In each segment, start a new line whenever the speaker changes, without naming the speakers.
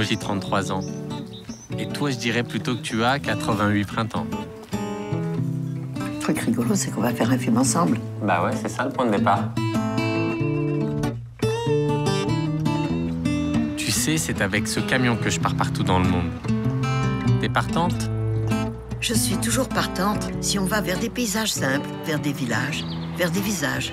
Moi, j'ai 33 ans. Et toi, je dirais plutôt que tu as 88 printemps.
Le truc rigolo, c'est qu'on va faire un film ensemble.
Bah ouais, c'est ça le point de départ. Tu sais, c'est avec ce camion que je pars partout dans le monde. T'es partante?
Je suis toujours partante si on va vers des paysages simples, vers des villages, vers des visages.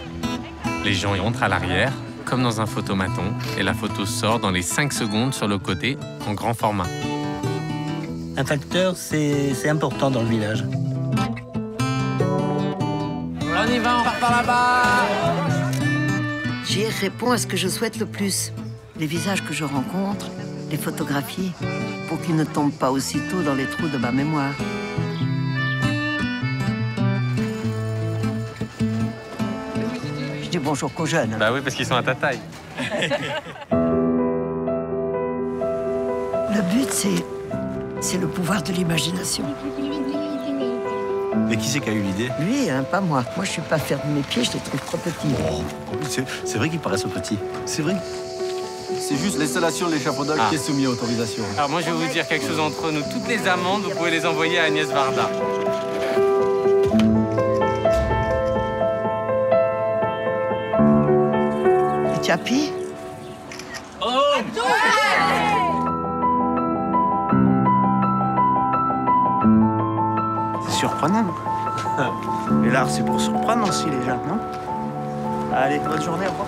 Les gens y rentrent à l'arrière, comme dans un photomaton, et la photo sort dans les 5 secondes sur le côté, en grand format.
Un facteur, c'est important dans le village.
On y va, on part par là-bas!
JR répond à ce que je souhaite le plus. Les visages que je rencontre, les photographies, pour qu'ils ne tombent pas aussitôt dans les trous de ma mémoire. Je dis bonjour qu'aux jeunes.
Bah oui, parce qu'ils sont à ta taille.
Le but, c'est le pouvoir de l'imagination.
Mais qui c'est qui a eu l'idée?
Lui, hein, pas moi. Moi, je suis pas fière de mes pieds, je les trouve trop petits.
Oh, c'est vrai qu'ils paraissent petits. C'est vrai.
C'est juste l'installation de l'échafaudage qui est soumis à autorisation.
Alors moi, je vais vous dire quelque chose entre nous. Toutes les amendes, vous pouvez les envoyer à Agnès Varda.
Et tu as pis?
C'est surprenant. Et l'art, c'est pour surprendre aussi les gens, non? Allez, bonne journée, au revoir.